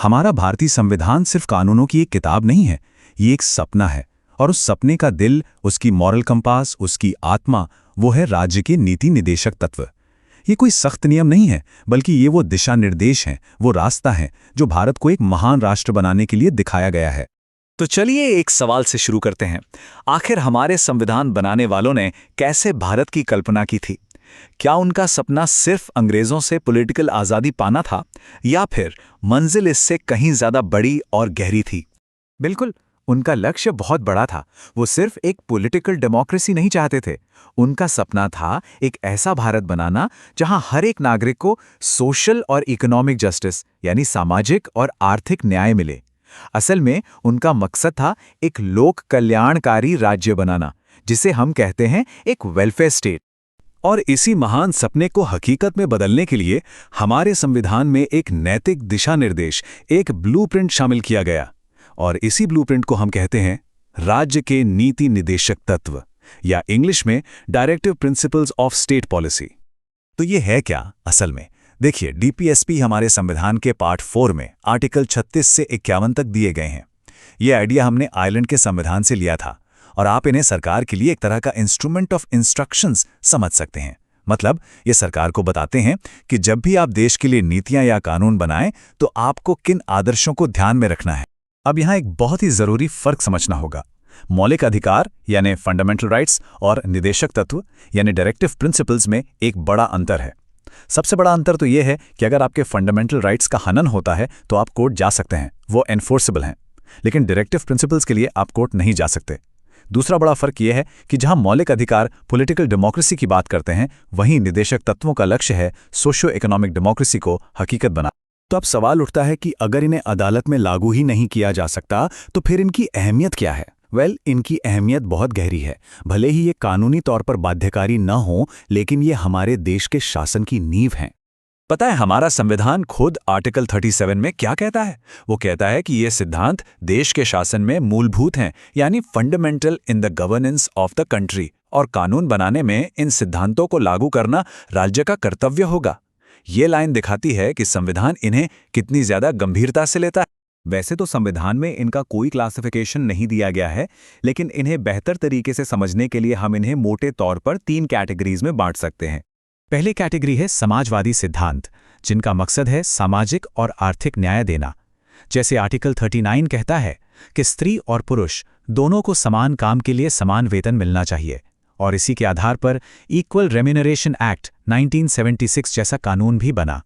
हमारा भारतीय संविधान सिर्फ कानूनों की एक किताब नहीं है, ये एक सपना है। और उस सपने का दिल, उसकी मॉरल कंपास, उसकी आत्मा, वो है राज्य के नीति निदेशक तत्व। ये कोई सख्त नियम नहीं है, बल्कि ये वो दिशा निर्देश हैं, वो रास्ता है जो भारत को एक महान राष्ट्र बनाने के लिए दिखाया गया है। तो चलिए एक सवाल से शुरू करते हैं। आखिर हमारे संविधान बनाने वालों ने कैसे भारत की कल्पना की थी? क्या उनका सपना सिर्फ अंग्रेजों से पॉलिटिकल आज़ादी पाना था, या फिर मंजिल इससे कहीं ज़्यादा बड़ी और गहरी थी? बिल्कुल, उनका लक्ष्य बहुत बड़ा था। वो सिर्फ एक पॉलिटिकल डेमोक्रेसी नहीं चाहते थे। उनका सपना था एक ऐसा भारत बनाना जहां हर एक नागरिक को सोशल और इकोनॉमिक जस्टिस यानी सामाजिक और आर्थिक न्याय मिले। असल में उनका मकसद था एक लोक कल्याणकारी राज्य बनाना, जिसे हम कहते हैं एक वेलफेयर स्टेट। और इसी महान सपने को हकीकत में बदलने के लिए हमारे संविधान में एक नैतिक दिशा निर्देश, एक ब्लूप्रिंट शामिल किया गया। और इसी ब्लूप्रिंट को हम कहते हैं राज्य के नीति निदेशक तत्व, या इंग्लिश में directive principles of state policy. तो ये है क्या असल में? देखिए, डीपीएसपी हमारे संविधान के पार्ट 4 में आर्टिकल 36 से 51 तक दिए गए हैं। ये आइडिया हमने आयरलैंड के संविधान से लिया था, और आप इन्हें सरकार के लिए एक तरह का इंस्ट्रूमेंट ऑफ इंस्ट्रक्शंस समझ सकते हैं। मतलब ये सरकार को बताते हैं कि जब भी आप देश के लिए नीतियां या कानून बनाएं तो आपको किन आदर्शों को ध्यान में रखना है। अब यहाँ एक बहुत ही जरूरी फर्क समझना होगा। मौलिक अधिकार यानी फंडामेंटल राइट्स और निदेशक तत्व यानी डायरेक्टिव प्रिंसिपल्स में एक बड़ा अंतर है। सबसे बड़ा अंतर तो यह है कि अगर आपके फंडामेंटल राइट्स का हनन होता है तो आप कोर्ट जा सकते हैं, वो एनफोर्सेबल हैं। लेकिन डायरेक्टिव प्रिंसिपल्स के लिए आप कोर्ट नहीं जा सकते। दूसरा बड़ा फर्क यह है कि जहां मौलिक अधिकार पॉलिटिकल डेमोक्रेसी की बात करते हैं, वहीं निदेशक तत्वों का लक्ष्य है सोशियो इकोनॉमिक डेमोक्रेसी को हकीकत बना। तो अब सवाल उठता है कि अगर इन्हें अदालत में लागू ही नहीं किया जा सकता तो फिर इनकी अहमियत क्या है? इनकी अहमियत बहुत गहरी है। भले ही ये कानूनी तौर पर बाध्यकारी न हो, लेकिन ये हमारे देश के शासन की नींव हैं। पता है हमारा संविधान खुद आर्टिकल 37 में क्या कहता है? वो कहता है कि ये सिद्धांत देश के शासन में मूलभूत हैं, यानी fundamental in the governance of the country. और कानून बनाने में इन सिद्धांतों को लागू करना राज्य का कर्तव्य होगा। ये लाइन दिखाती है कि संविधान इन्हें कितनी ज्यादा गंभीरता से लेता है। वैसे तो संविधान में इनका कोई क्लासिफिकेशन नहीं दिया गया है, लेकिन इन्हें बेहतर तरीके से समझने के लिए हम इन्हें मोटे तौर पर 3 कैटेगरीज में बांट सकते हैं। पहली कैटेगरी है समाजवादी सिद्धांत, जिनका मकसद है सामाजिक और आर्थिक न्याय देना। जैसे आर्टिकल 39 कहता है कि स्त्री और पुरुष दोनों को समान काम के लिए समान वेतन मिलना चाहिए, और इसी के आधार पर इक्वल रेम्यूनरेशन एक्ट 1976 जैसा कानून भी बना।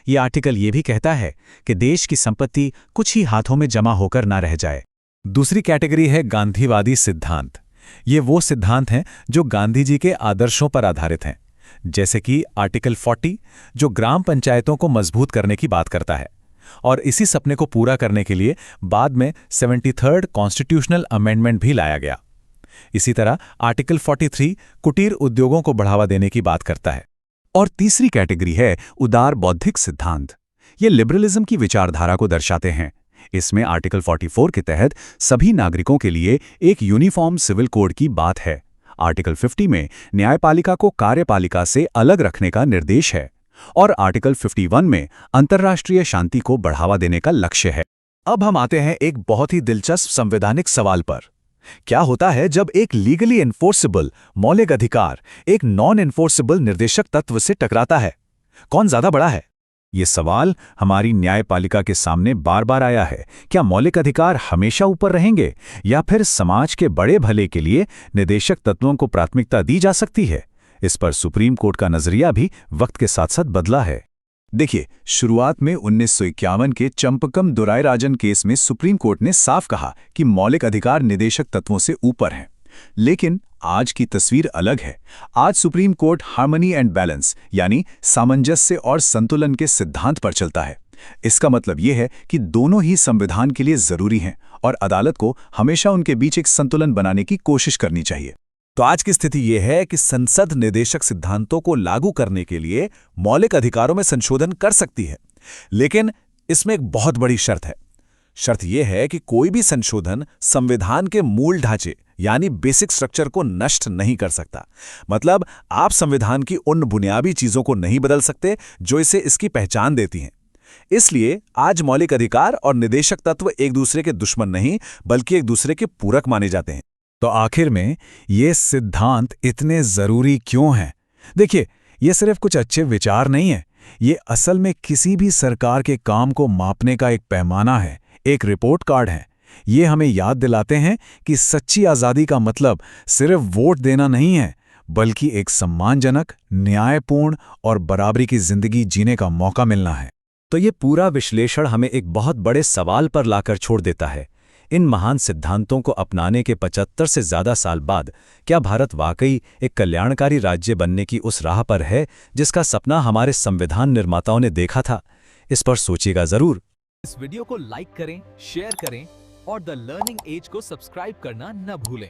ये आर्टिकल ये भी कहता है कि देश की संपत्ति कुछ ही हाथों में जमा होकर ना रह जाए। दूसरी कैटेगरी है गांधीवादी सिद्धांत। ये वो सिद्धांत हैं जो गांधी जी के आदर्शों पर आधारित हैं, जैसे कि आर्टिकल 40 जो ग्राम पंचायतों को मजबूत करने की बात करता है, और इसी सपने को पूरा करने के लिए बाद में 73rd कॉन्स्टिट्यूशनल अमेंडमेंट भी लाया गया। इसी तरह आर्टिकल 43 कुटीर उद्योगों को बढ़ावा देने की बात करता है। और तीसरी कैटेगरी है उदार बौद्धिक सिद्धांत। ये लिबरलिज्म की विचारधारा को दर्शाते हैं। इसमें आर्टिकल 44 के तहत सभी नागरिकों के लिए एक यूनिफॉर्म सिविल कोड की बात है। आर्टिकल 50 में न्यायपालिका को कार्यपालिका से अलग रखने का निर्देश है, और आर्टिकल 51 में अंतर्राष्ट्रीय शांति को बढ़ावा देने का लक्ष्य है। अब हम आते हैं एक बहुत ही दिलचस्प संवैधानिक सवाल पर। क्या होता है जब एक लीगली एनफोर्सेबल मौलिक अधिकार एक नॉन एनफोर्सेबल निर्देशक तत्व से टकराता है? कौन ज्यादा बड़ा है? ये सवाल हमारी न्यायपालिका के सामने बार बार आया है। क्या मौलिक अधिकार हमेशा ऊपर रहेंगे, या फिर समाज के बड़े भले के लिए निदेशक तत्वों को प्राथमिकता दी जा सकती है? इस पर सुप्रीम कोर्ट का नजरिया भी वक्त के साथ साथ बदला है। देखिए, शुरुआत में 1951 के चंपकम दुरायराजन केस में सुप्रीम कोर्ट ने साफ कहा कि मौलिक अधिकार निदेशक तत्वों से ऊपर हैं। लेकिन आज की तस्वीर अलग है। आज supreme court harmony and balance यानी सामंजस्य और संतुलन के सिद्धांत पर चलता है। इसका मतलब यह है कि दोनों ही संविधान के लिए जरूरी हैं, और अदालत को हमेशा उनके बीच एक संतुलन बनाने की कोशिश करनी चाहिए। तो आज की स्थिति यह है कि संसद निदेशक सिद्धांतों को लागू करने के लिए मौलिक अधिकारों में संशोधन कर सकती है, लेकिन इसमें एक बहुत बड़ी शर्त है। शर्त यह है कि कोई भी संशोधन संविधान के मूल ढांचे यानी बेसिक स्ट्रक्चर को नष्ट नहीं कर सकता। मतलब आप संविधान की उन बुनियादी चीजों को नहीं बदल सकते जो इसे इसकी पहचान देती हैं। इसलिए आज मौलिक अधिकार और निदेशक तत्व एक दूसरे के दुश्मन नहीं बल्कि एक दूसरे के पूरक माने जाते हैं। तो आखिर में ये सिद्धांत इतने जरूरी क्यों हैं? देखिए, ये सिर्फ कुछ अच्छे विचार नहीं है, ये असल में किसी भी सरकार के काम को मापने का एक पैमाना है, एक रिपोर्ट कार्ड है। ये हमें याद दिलाते हैं कि सच्ची आज़ादी का मतलब सिर्फ वोट देना नहीं है, बल्कि एक सम्मानजनक, न्यायपूर्ण और बराबरी की जिंदगी जीने का मौका मिलना है। तो ये पूरा विश्लेषण हमें एक बहुत बड़े सवाल पर लाकर छोड़ देता है। इन महान सिद्धांतों को अपनाने के 75 से ज़्यादा साल बाद क्या भारत वाकई एक कल्याणकारी राज्य बनने की उस राह पर है जिसका सपना हमारे संविधान निर्माताओं ने देखा था? इस पर सोचिएगा ज़रूर। इस वीडियो को लाइक करें, शेयर करें और द लर्निंग एज को सब्सक्राइब करना न भूलें।